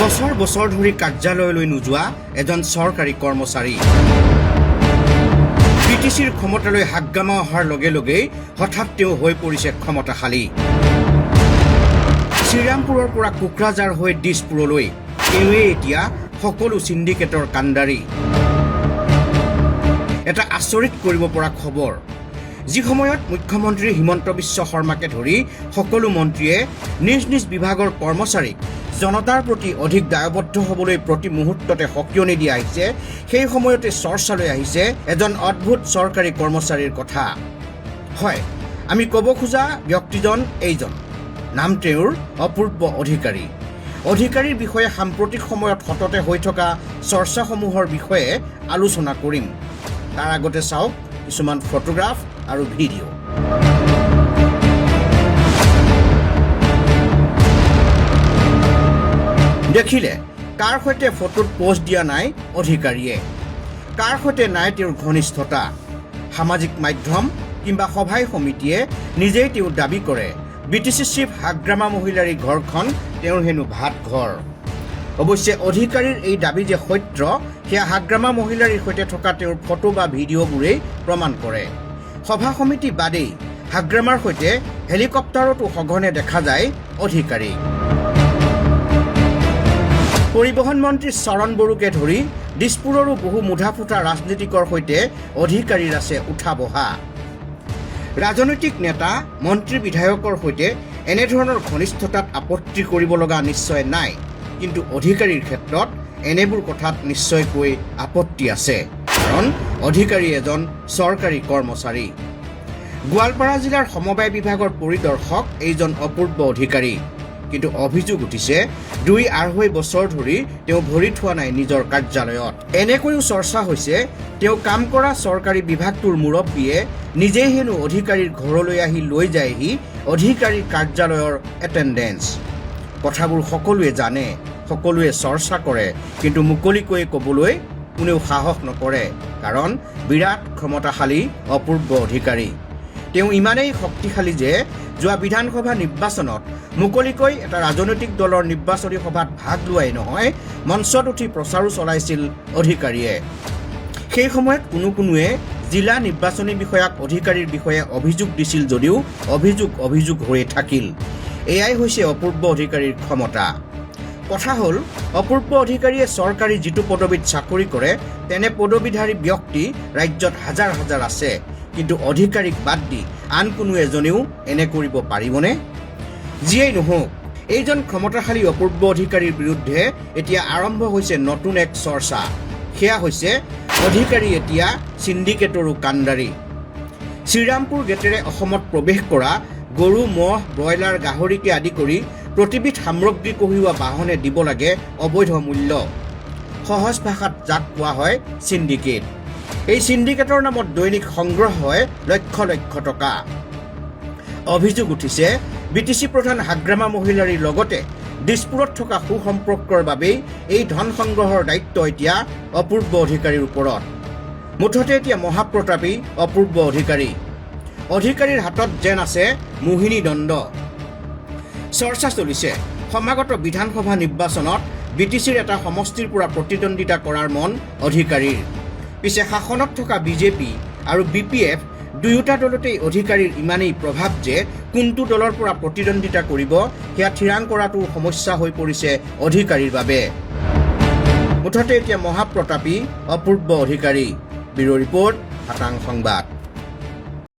বছৰ বছৰ ধৰি কাৰ্যালয়লৈ নোযোৱা এজন চৰকাৰী কৰ্মচাৰী বিটিচিৰ ক্ষমতালৈ হাগ্গামা অহাৰ লগে লগেই হঠাৎ তেওঁ হৈ পৰিছে ক্ষমতাশালী। শ্ৰীৰামপুৰৰ পৰা কোকৰাঝাৰ হৈ দিছপুৰলৈ তেওঁৱেই এতিয়া সকলো চিণ্ডিকেটৰ কাণ্ডাৰী। এটা আচৰিত কৰিব পৰা খবৰ, যি সময়ত মুখ্যমন্ত্ৰী হিমন্ত বিশ্ব শৰ্মাকে ধৰি সকলো মন্ত্ৰীয়ে নিজ নিজ বিভাগৰ কৰ্মচাৰীক জনতাৰ প্ৰতি অধিক দায়বদ্ধ হ'বলৈ প্ৰতি মুহূৰ্ততে সকিয়নি দিয়া আহিছে, সেই সময়তে চৰ্চালৈ আহিছে এজন অদ্ভুত চৰকাৰী কৰ্মচাৰীৰ কথা। হয়, আমি ক'ব খোজা ব্যক্তিজন এইজন, নাম তেওঁৰ অপূৰ্ব অধিকাৰী। অধিকাৰীৰ বিষয়ে সাম্প্ৰতিক সময়ত সততে হৈ থকা চৰ্চাসমূহৰ বিষয়ে আলোচনা কৰিম। তাৰ আগতে চাওক কিছুমান ফটোগ্ৰাফ আৰু ভিডিঅ'। দেখিলে কাৰ সৈতে ফটোত পোষ্ট দিয়া নাই অধিকাৰীয়ে, কাৰ সৈতে নাই তেওঁৰ ঘনিষ্ঠতা। সামাজিক মাধ্যম কিংবা সভাই সমিতিয়ে নিজেই তেওঁ দাবী কৰে বিটিচি চিফ হাগ্ৰামা মহিলাৰী ঘৰখন তেওঁৰ হেনো ভাত ঘৰ। অৱশ্যে অধিকাৰীৰ এই দাবী যে সত্য সেয়া হাগ্ৰামা মহিলাৰীৰ সৈতে থকা তেওঁৰ ফটো বা ভিডিঅ'বোৰেই প্ৰমাণ কৰে। সভা সমিতি বাদেই হাগ্ৰামাৰ সৈতে হেলিকপ্টাৰতো সঘনে দেখা যায় অধিকাৰীক। পৰিবহণ মন্ত্ৰী চৰণ বড়োকে ধৰি দিছপুৰৰো বহু মুধা ফুটা ৰাজনীতিকৰ সৈতে অধিকাৰীৰ আছে উঠা বহা। ৰাজনৈতিক নেতা মন্ত্ৰী বিধায়কৰ সৈতে এনেধৰণৰ ঘনিষ্ঠতাত আপত্তি কৰিব লগা নিশ্চয় নাই, কিন্তু অধিকাৰীৰ ক্ষেত্ৰত এনেবোৰ কথাত নিশ্চয়কৈ আপত্তি আছে, কাৰণ অধিকাৰী এজন চৰকাৰী কৰ্মচাৰী। গোৱালপাৰা জিলাৰ সমবায় বিভাগৰ পৰিদৰ্শক এইজন অপূৰ্ব অধিকাৰী। কিন্তু অভিযোগ উঠিছে ২-২.৫ বছৰ ধৰি তেওঁ ভৰি থোৱা নাই নিজৰ কাৰ্যালয়ত। এনেকৈও চৰ্চা হৈছে তেওঁ কাম কৰা চৰকাৰী বিভাগটোৰ মুৰব্বীয়ে নিজেই হেনো অধিকাৰীৰ ঘৰলৈ আহি লৈ যায়হি অধিকাৰীৰ কাৰ্যালয়ৰ এটেণ্ডেঞ্চ। কথাবোৰ সকলোৱে জানে, সকলোৱে চৰ্চা কৰে, কিন্তু মুকলিকৈ ক'বলৈ কোনেও সাহস নকৰে, কাৰণ বিৰাট ক্ষমতাশালী অপূৰ্ব অধিকাৰী। তেওঁ ইমানেই শক্তিশালী যে যোৱা বিধানসভা নিৰ্বাচনত মুকলিকৈ এটা ৰাজনৈতিক দলৰ নিৰ্বাচনী সভাত ভাগ লোৱাই নহয়, মঞ্চত উঠি প্ৰচাৰো চলাইছিল অধিকাৰীয়ে। সেই সময়ত কোনোৱে জিলা নিৰ্বাচনী বিষয়াক অধিকাৰীৰ বিষয়ে অভিযোগ দিছিল যদিও অভিযোগ হৈয়ে থাকিল। এয়াই হৈছে অপূৰ্ব অধিকাৰীৰ ক্ষমতা। কথা হ'ল, অপূৰ্ব অধিকাৰীয়ে চৰকাৰী যিটো পদবীত চাকৰি কৰে তেনে পদবীধাৰী ব্যক্তি ৰাজ্যত হাজাৰ হাজাৰ আছে, কিন্তু অধিকাৰীক বাদ দি আন কোনো এজনেও এনে কৰিব পাৰিবনে? যিয়েই নহওক, এইজন ক্ষমতাশালী অপূৰ্ব অধিকাৰীৰ বিৰুদ্ধে এতিয়া আৰম্ভ হৈছে নতুন এক চৰ্চা। সেয়া হৈছে অধিকাৰী এতিয়া চিণ্ডিকেটৰো কাণ্ডাৰী। শ্ৰীৰামপুৰ গেটেৰে অসমত প্ৰৱেশ কৰা গৰু, মহ, ব্ৰইলাৰ, গাহৰিকে আদি কৰি প্ৰতিবিধ সামগ্ৰী কঢ়িওৱা বাহনে দিব লাগে অবৈধ মূল্য। সহজ ভাষাত যাক কোৱা হয় চিণ্ডিকেট। এই চিণ্ডিকেটৰ নামত দৈনিক সংগ্ৰহ হয় লক্ষ লক্ষ টকা। অভিযোগ উঠিছে বিটিচি প্ৰধান হাগ্ৰামা মহিলাৰীৰ লগতে দিছপুৰত থকা সুসম্পৰ্কৰ বাবেই এই ধন সংগ্ৰহৰ দায়িত্ব এতিয়া অপূৰ্ব অধিকাৰীৰ ওপৰত। মুঠতে এতিয়া মহাপ্ৰতাপী অপূৰ্ব অধিকাৰী। অধিকাৰীৰ হাতত যেন আছে মোহিনী দণ্ড। চৰ্চা চলিছে সমাগত বিধানসভা নিৰ্বাচনত বিটিচিৰ এটা সমষ্টিৰ পৰা প্ৰতিদ্বন্দ্বিতা কৰাৰ মন অধিকাৰীৰ। পিছে শাসনত থকা বিজেপি আৰু BPF দুয়োটা দলতেই অধিকাৰীৰ ইমানেই প্ৰভাৱ যে কোনটো দলৰ পৰা প্ৰতিদ্বন্দ্বিতা কৰিব সেয়া থিৰাং কৰাটো সমস্যা হৈ পৰিছে অধিকাৰীৰ বাবে। মুঠতে এতিয়া মহাপ্ৰতাপী অপূৰ্ব অধিকাৰী। ব্যুৰ' ৰিপৰ্ট, খাটাং সংবাদ।